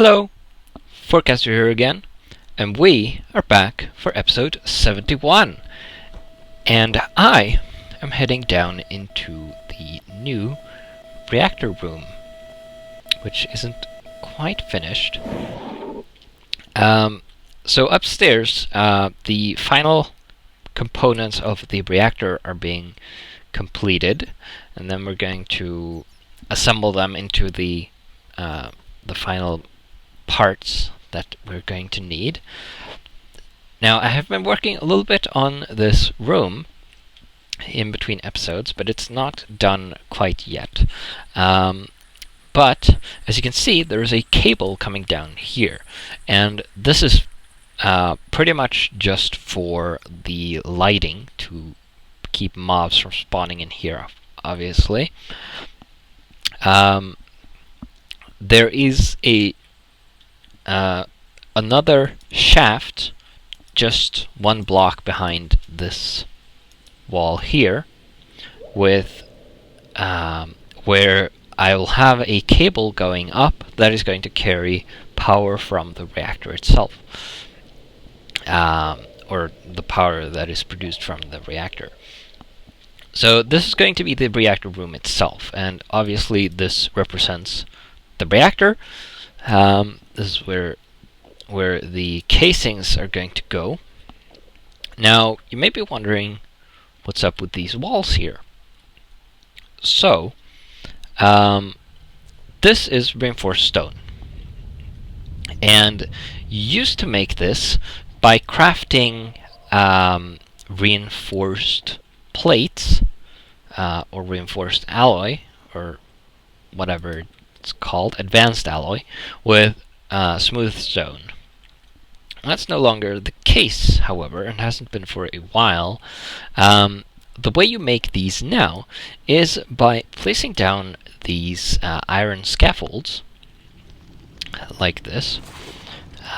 Hello, Forecaster here again, and we are back for episode 71. And I am heading down into the new reactor room, which isn't quite finished. So upstairs, the final components of the reactor are being completed, and then we're going to assemble them into the final parts that we're going to need. Now, I have been working a little bit on this room in between episodes, but it's not done quite yet. But as you can see, there is a cable coming down here, and this is pretty much just for the lighting to keep mobs from spawning in here, obviously. There is another shaft just one block behind this wall here, with where I will have a cable going up that is going to carry power from the reactor itself, or the power that is produced from the reactor. So this is going to be the reactor room itself, and obviously this represents the reactor. This is where the casings are going to go. Now, you may be wondering what's up with these walls here. So, this is reinforced stone. And you used to make this by crafting reinforced plates, or reinforced alloy, or whatever it's called, advanced alloy, with smooth stone. That's no longer the case, however, and hasn't been for a while. The way you make these now is by placing down these iron scaffolds, like this.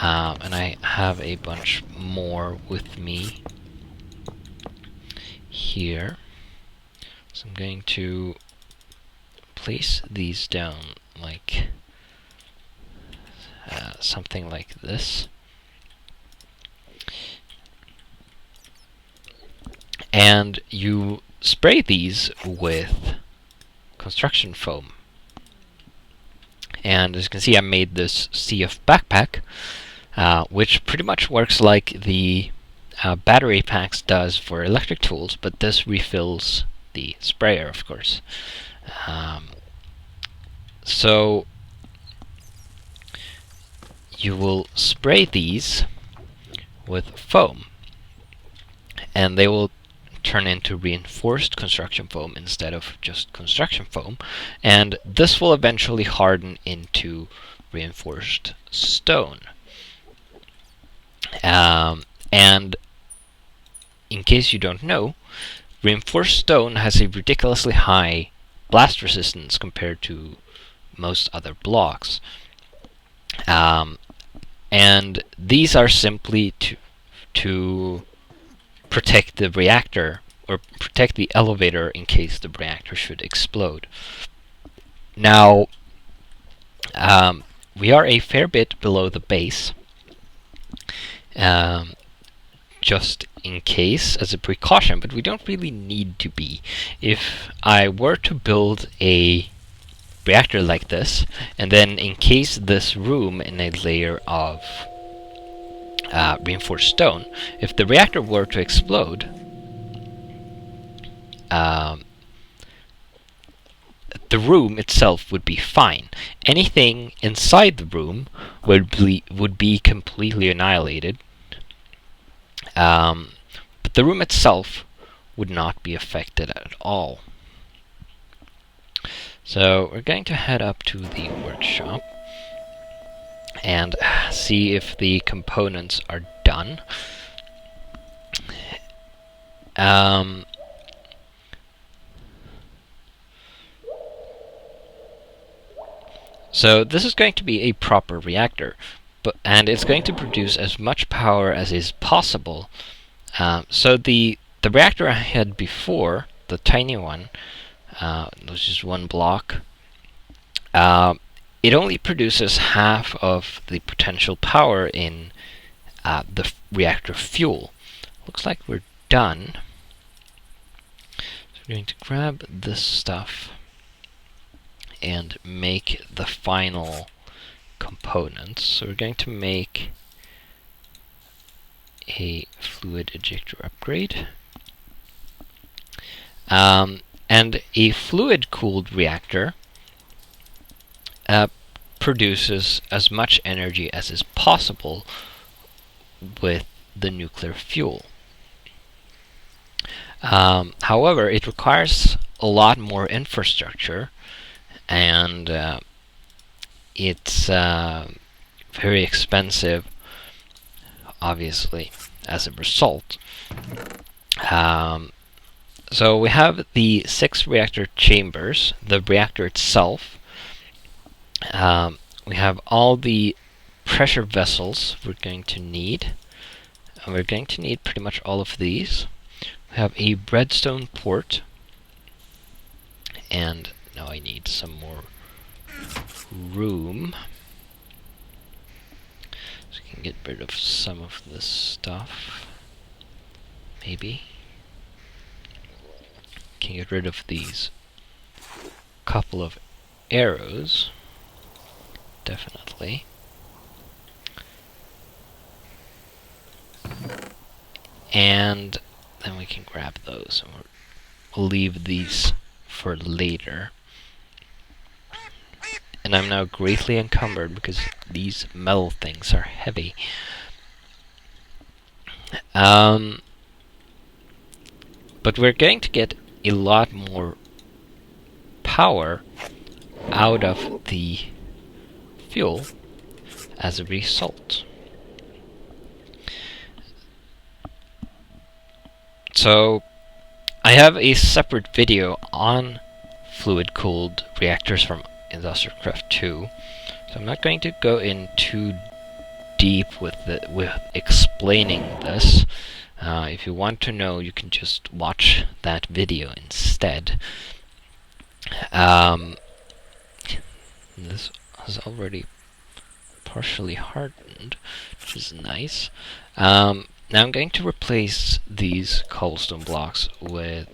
And I have a bunch more with me here. So I'm going to place these down like something like this. And you spray these with construction foam. And as you can see, I made this CF backpack, which pretty much works like the battery packs does for electric tools, but this refills the sprayer, of course. So you will spray these with foam, and they will turn into reinforced construction foam instead of just construction foam, and this will eventually harden into reinforced stone. And in case you don't know, reinforced stone has a ridiculously high blast resistance compared to most other blocks. And these are simply to protect the reactor, or protect the elevator in case the reactor should explode. Now, we are a fair bit below the base, just in case, as a precaution, but we don't really need to be. If I were to build a reactor like this, and then encase this room in a layer of reinforced stone, if the reactor were to explode, the room itself would be fine. Anything inside the room would be completely annihilated, but the room itself would not be affected at all. So we're going to head up to the workshop and see if the components are done. So this is going to be a proper reactor, and it's going to produce as much power as is possible. So the reactor I had before, the tiny one, which is one block, it only produces half of the potential power in the reactor fuel. Looks like we're done. So we're going to grab this stuff and make the final components. So we're going to make a fluid ejector upgrade. And a fluid-cooled reactor produces as much energy as is possible with the nuclear fuel. However, it requires a lot more infrastructure, and it's very expensive, obviously, as a result. So we have the 6 reactor chambers, the reactor itself. We have all the pressure vessels we're going to need. And we're going to need pretty much all of these. We have a redstone port. And now I need some more room. So we can get rid of some of this stuff. Maybe. Can get rid of these couple of arrows. Definitely. And then we can grab those, and we'll leave these for later. And I'm now greatly encumbered because these metal things are heavy. But we're going to get a lot more power out of the fuel as a result. So I have a separate video on fluid-cooled reactors from Industrial Craft 2, so I'm not going to go in too deep with explaining this. If you want to know, you can just watch that video instead. This is already partially hardened, which is nice. Now I'm going to replace these cobblestone blocks with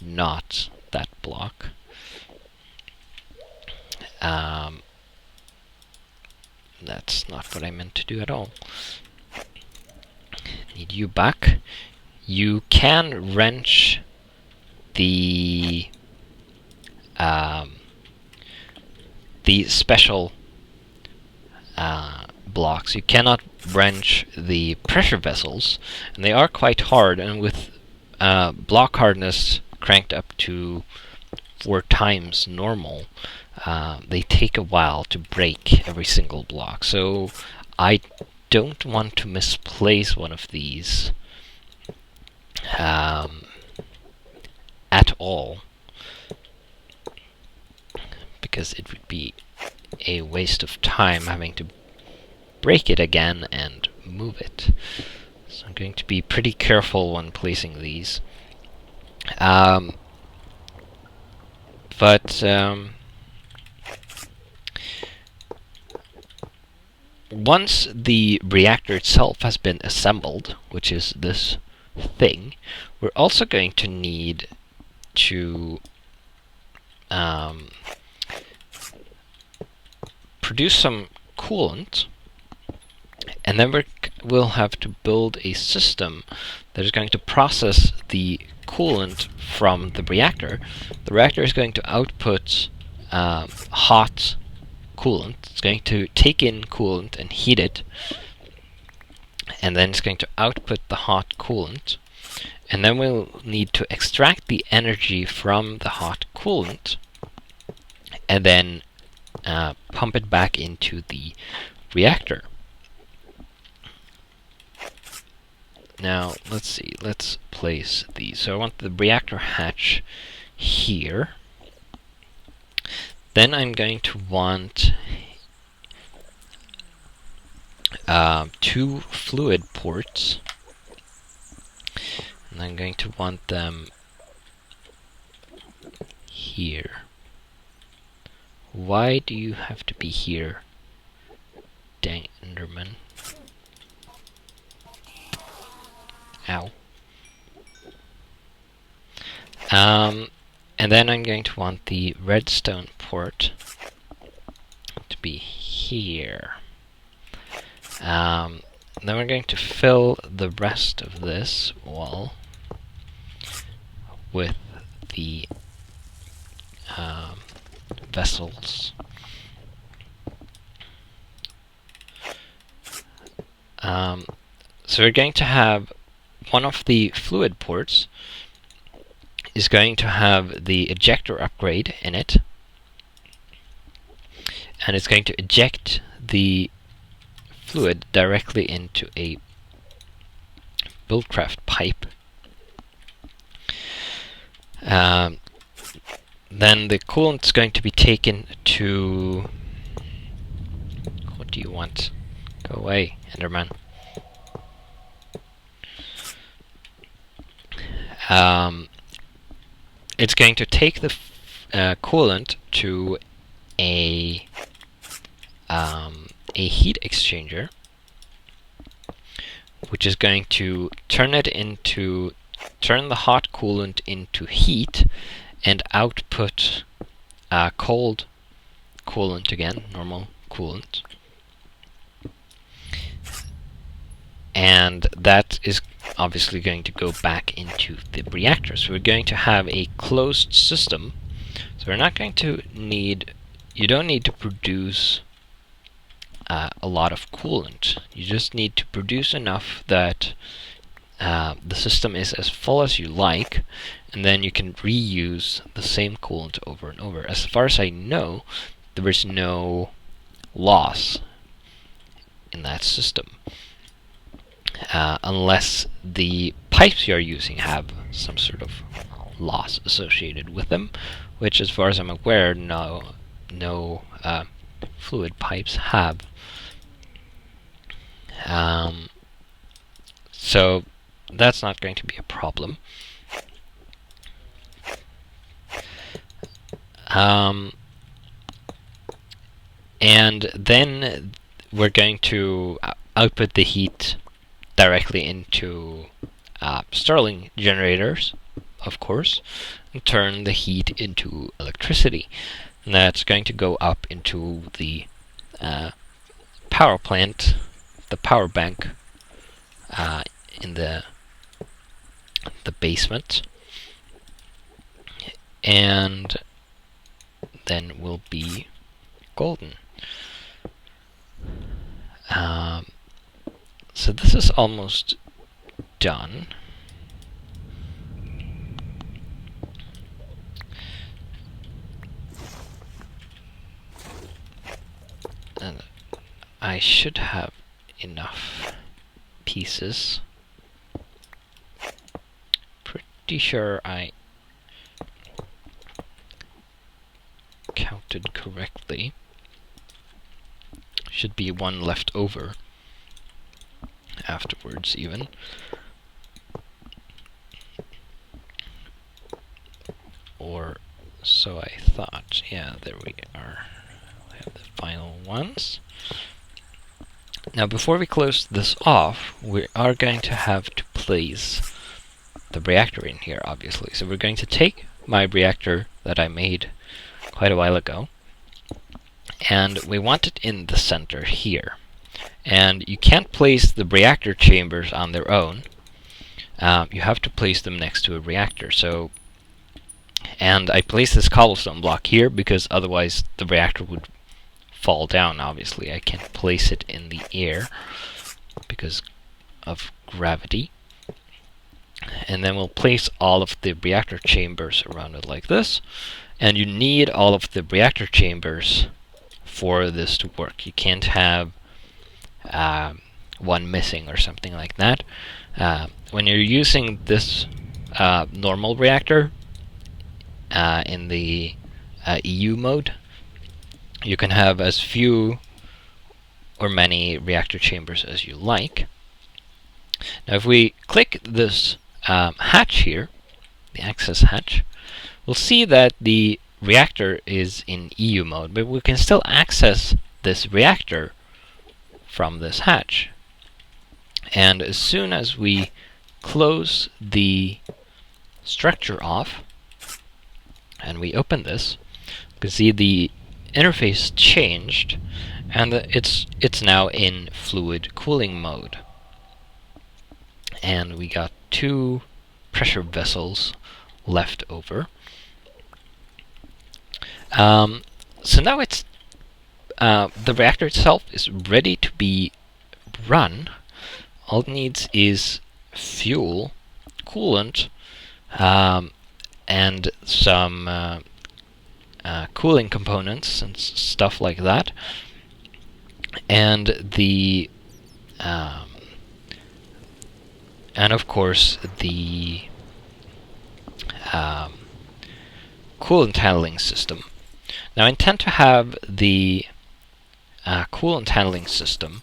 not that block. That's not what I meant to do at all. Need you back. You can wrench the special blocks. You cannot wrench the pressure vessels, and they are quite hard, and with block hardness cranked up to 4 times normal, they take a while to break every single block. So I don't want to misplace one of these at all, because it would be a waste of time having to break it again and move it. So I'm going to be pretty careful when placing these. Once the reactor itself has been assembled, which is this thing, we're also going to need to produce some coolant, and then we'll have to build a system that is going to process the coolant from the reactor. The reactor is going to output hot coolant. It's going to take in coolant and heat it, and then it's going to output the hot coolant, and then we'll need to extract the energy from the hot coolant and then pump it back into the reactor. Now, let's see, let's place these. So I want the reactor hatch here. Then I'm going to want 2 fluid ports. And I'm going to want them here. Why do you have to be here? Dang Enderman. Ow. And then I'm going to want the redstone port to be here. Then we're going to fill the rest of this wall with the vessels. So we're going to have one of the fluid ports is going to have the ejector upgrade in it, and it's going to eject the fluid directly into a Railcraft pipe. Then the coolant is going to be taken to... What do you want? Go away, Enderman. It's going to take the coolant to a heat exchanger, which is going to turn the hot coolant into heat and output cold coolant again, normal coolant. And that is obviously going to go back into the reactor. So we're going to have a closed system. So we're not going to need... You don't need to produce a lot of coolant. You just need to produce enough that the system is as full as you like, and then you can reuse the same coolant over and over. As far as I know, there is no loss in that system. Unless the pipes you're using have some sort of loss associated with them, which, as far as I'm aware, no fluid pipes have. So that's not going to be a problem. And then we're going to output the heat directly into Stirling generators, of course, and turn the heat into electricity. And that's going to go up into the power plant, the power bank in the basement, and then we'll be golden. So this is almost done. And I should have enough pieces. Pretty sure I counted correctly. Should be one left over afterwards even. Or so I thought. Yeah, there we are. We have the final ones. Now before we close this off, we are going to have to place the reactor in here, obviously. So we're going to take my reactor that I made quite a while ago, and we want it in the center here. And you can't place the reactor chambers on their own. You have to place them next to a reactor. And I placed this cobblestone block here because otherwise the reactor would fall down, obviously. I can't place it in the air because of gravity. And then we'll place all of the reactor chambers around it like this. And you need all of the reactor chambers for this to work. You can't have one missing or something like that. When you're using this normal reactor in the EU mode, you can have as few or many reactor chambers as you like. Now if we click this hatch here, the access hatch, we'll see that the reactor is in EU mode, but we can still access this reactor from this hatch. And as soon as we close the structure off and we open this, you can see the interface changed, and it's now in fluid cooling mode. And we got 2 pressure vessels left over. So now it's the reactor itself is ready to be run. All it needs is fuel, coolant, and some cooling components and stuff like that, and the and of course the coolant handling system. Now I intend to have the coolant handling system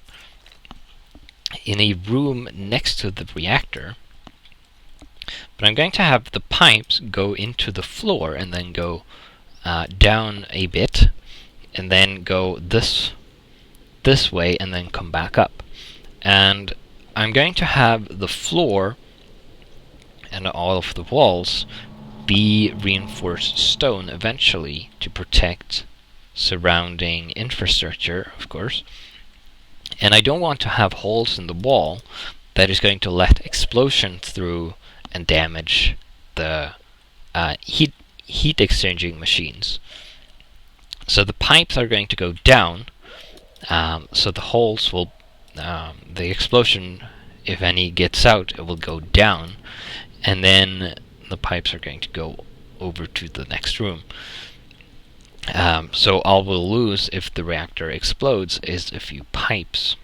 in a room next to the reactor, but I'm going to have the pipes go into the floor and then go down a bit, and then go this way and then come back up. And I'm going to have the floor and all of the walls be reinforced stone eventually to protect surrounding infrastructure, of course. And I don't want to have holes in the wall that is going to let explosion through and damage the heat exchanging machines. So the pipes are going to go down, so the holes will, the explosion, if any gets out, it will go down, and then the pipes are going to go over to the next room. So all we'll lose if the reactor explodes is a few pipes,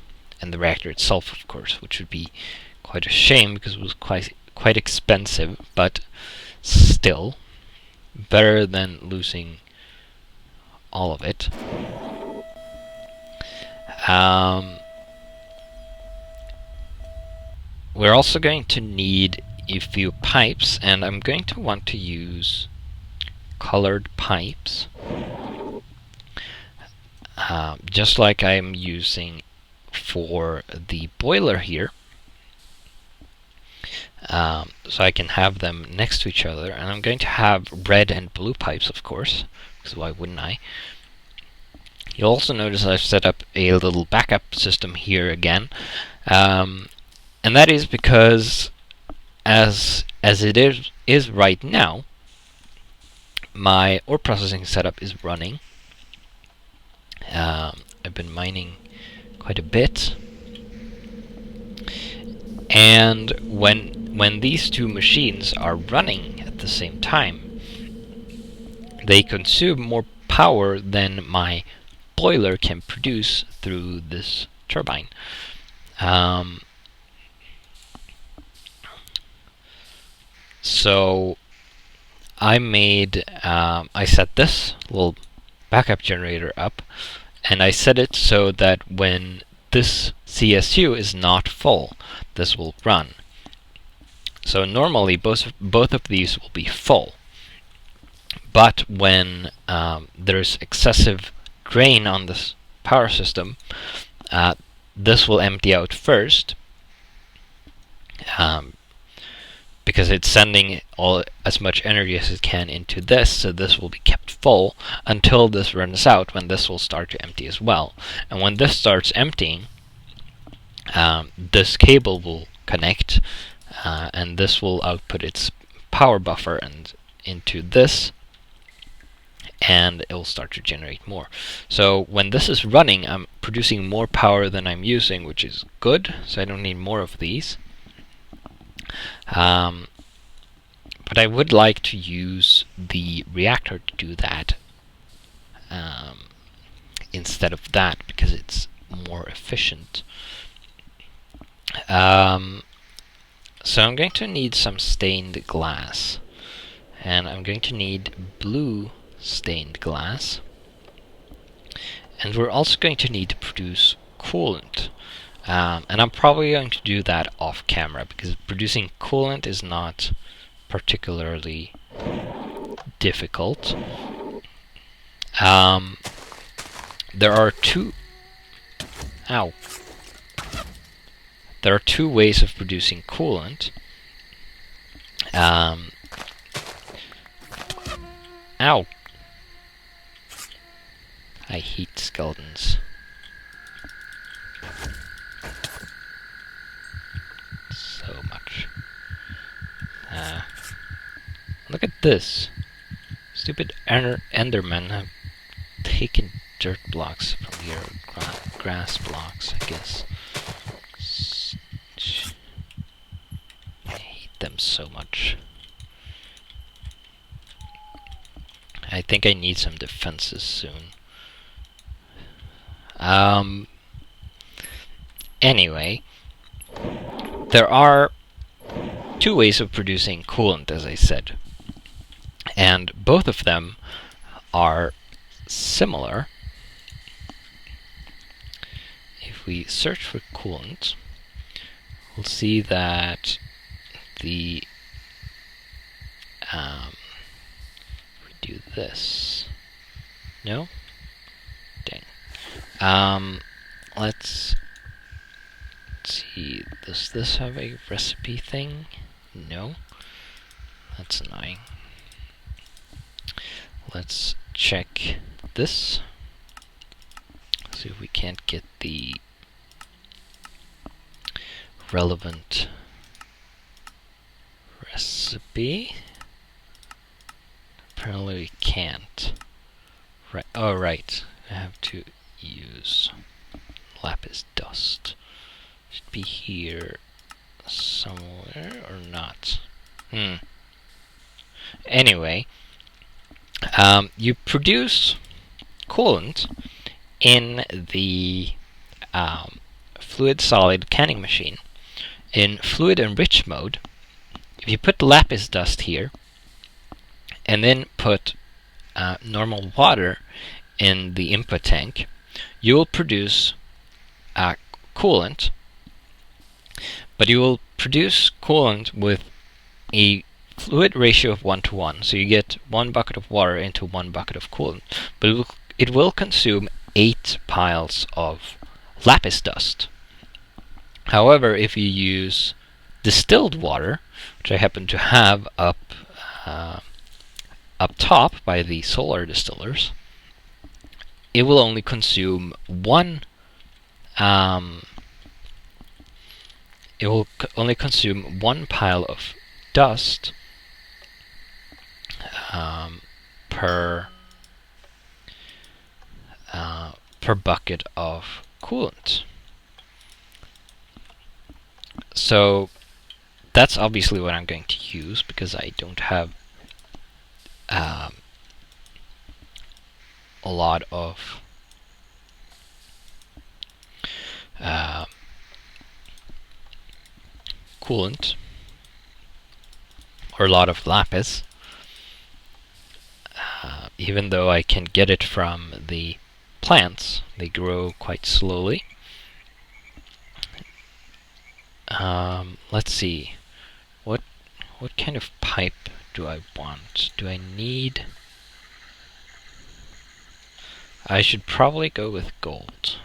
and the reactor itself, of course, which would be quite a shame because it was quite expensive, but still better than losing all of it. We're also going to need a few pipes, and I'm going to want to use colored pipes, just like I'm using for the boiler here. So I can have them next to each other, and I'm going to have red and blue pipes, of course, because why wouldn't I? You'll also notice I've set up a little backup system here again, and that is because as it is right now, my ore processing setup is running. I've been mining quite a bit, and when these two machines are running at the same time, they consume more power than my boiler can produce through this turbine. So I set this little backup generator up, and I set it so that when this CSU is not full, this will run. So normally both of these will be full, but when there's excessive drain on this power system, this will empty out first, because it's sending as much energy as it can into this, so this will be kept full until this runs out, when this will start to empty as well. And when this starts emptying, this cable will connect, and this will output its power buffer and into this, and it will start to generate more. So when this is running, I'm producing more power than I'm using, which is good, so I don't need more of these. But I would like to use the reactor to do that instead of that, because it's more efficient. So I'm going to need some stained glass, and I'm going to need blue stained glass, and we're also going to need to produce coolant. And I'm probably going to do that off camera, because producing coolant is not particularly difficult. Um, there are two. Ow. There are two ways of producing coolant. Ow. I hate skeletons. So much. Look at this. Stupid endermen have taken dirt blocks from your grass blocks, I guess. I hate them so much. I think I need some defenses soon. Anyway, there are two ways of producing coolant, as I said, and both of them are similar. If we search for coolant, we'll see that the we do this. No? Dang. Let's see. Does this have a recipe thing? No. That's annoying. Let's check this. See if we can't get the relevant recipe. Apparently we can't. Right. Oh, right. I have to use lapis dust. Should be here somewhere or not. Anyway, you produce coolant in the fluid solid canning machine. In fluid enrich mode, if you put lapis dust here and then put normal water in the input tank, you will produce coolant, but you will produce coolant with a fluid ratio of 1:1, so you get 1 bucket of water into 1 bucket of coolant, but it will consume 8 piles of lapis dust. However, if you use distilled water, which I happen to have up top by the solar distillers, it will only consume one. It will only consume 1 pile of dust per bucket of coolant. So that's obviously what I'm going to use because I don't have a lot of coolant or a lot of lapis, even though I can get it from the plants. They grow quite slowly. Let's see. What kind of pipe do I want? Do I need... I should probably go with gold.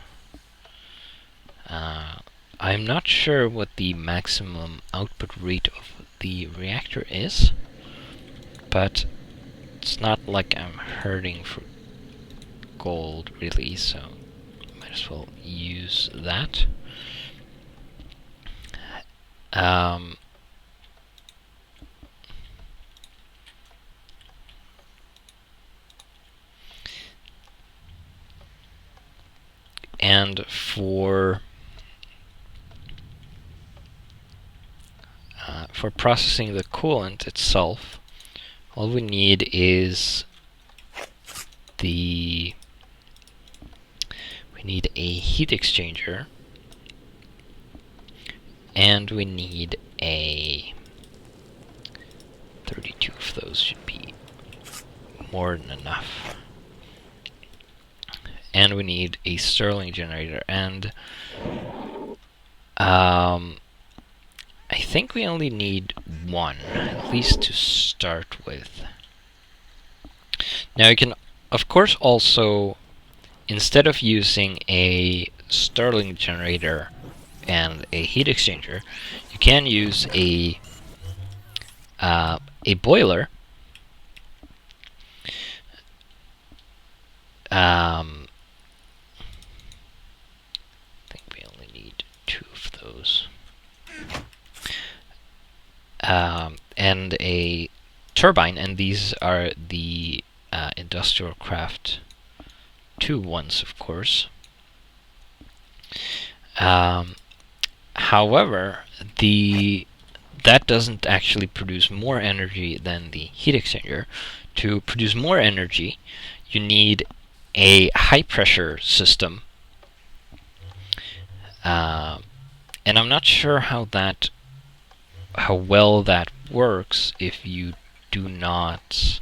I'm not sure what the maximum output rate of the reactor is, but it's not like I'm hurting for gold really, so might as well use that. And for processing the coolant itself, all we need is we need a heat exchanger, and we need a 32 of those should be more than enough. And we need a Stirling generator, and I think we only need one, at least to start with. Now you can of course, also, instead of using a Stirling generator and a heat exchanger, you can use a boiler. I think we only need 2 of those. And a turbine, and these are the Industrial Craft 2 ones, of course. However, that doesn't actually produce more energy than the heat exchanger. To produce more energy, you need a high pressure system, and I'm not sure how well that works if you do not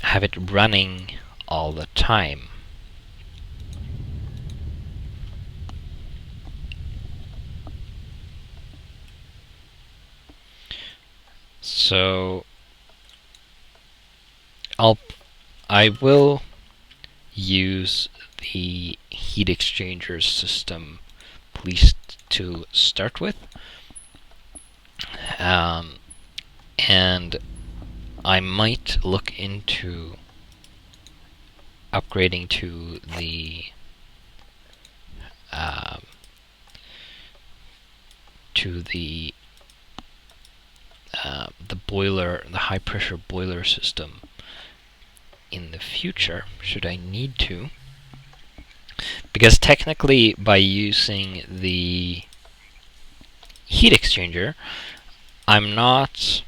have it running all the time. So I will use the heat exchanger system, at least to start with, and I might look into upgrading to the boiler, the high pressure boiler system in the future, should I need to. Because technically, by using the heat exchanger, I'm not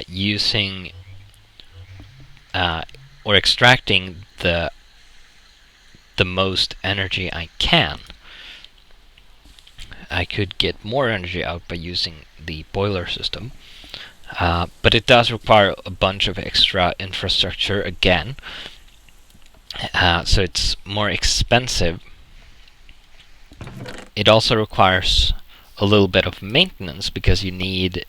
using or extracting the most energy I can. I could get more energy out by using the boiler system, but it does require a bunch of extra infrastructure again, so it's more expensive. It also requires a little bit of maintenance because you need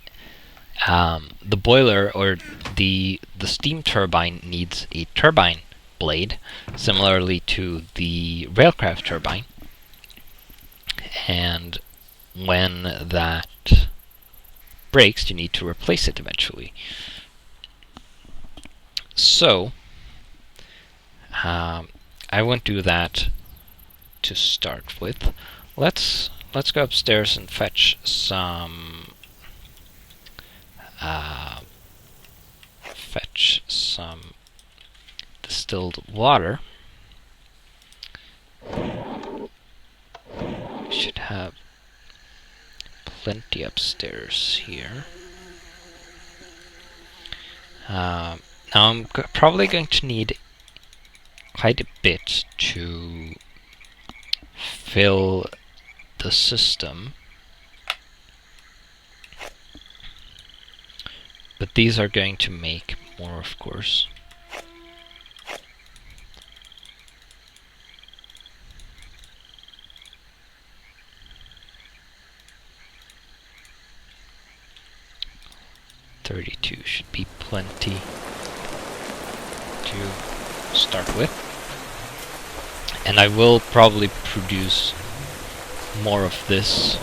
the boiler, or the steam turbine needs a turbine blade, similarly to the Railcraft turbine, and when that breaks, you need to replace it eventually. So I won't do that to start with. Let's go upstairs and fetch some distilled water. We should have plenty upstairs here. Now I'm probably going to need quite a bit to fill the system, but these are going to make more, of course. $32 should be plenty to start with, and I will probably produce more of this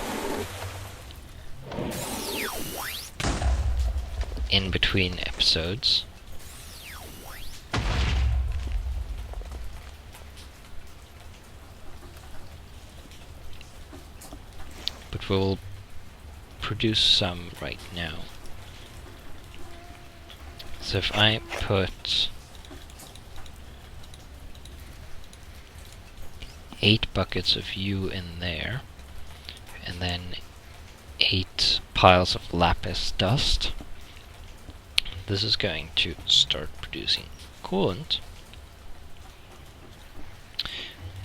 in between episodes. But we'll produce some right now. So if I put 8 buckets of U in there, and then 8 piles of lapis dust, this is going to start producing coolant.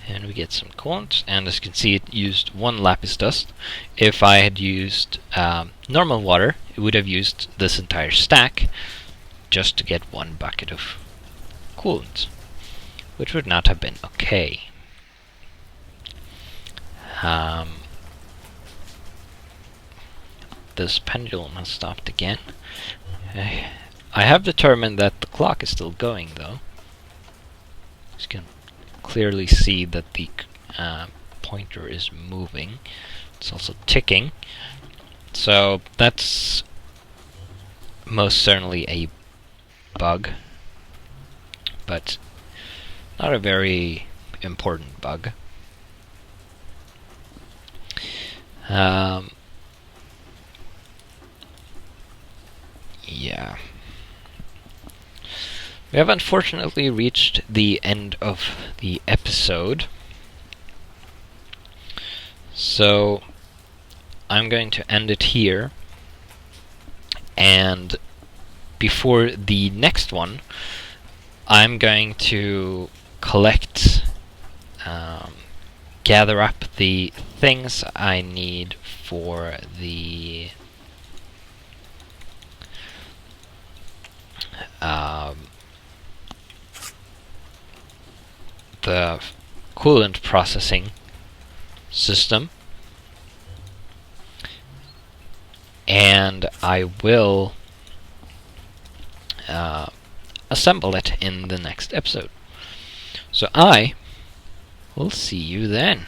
And we get some coolant, and as you can see, it used 1 lapis dust. If I had used normal water, it would have used this entire stack just to get 1 bucket of coolant, which would not have been okay. this pendulum has stopped again. I have determined that the clock is still going, though. You can clearly see that the pointer is moving. It's also ticking. So that's most certainly a bug, but not a very important bug. Yeah. We have unfortunately reached the end of the episode. So I'm going to end it here. And before the next one, I'm going to collect, gather up the things I need for the coolant processing system, and I will assemble it in the next episode. So I will see you then.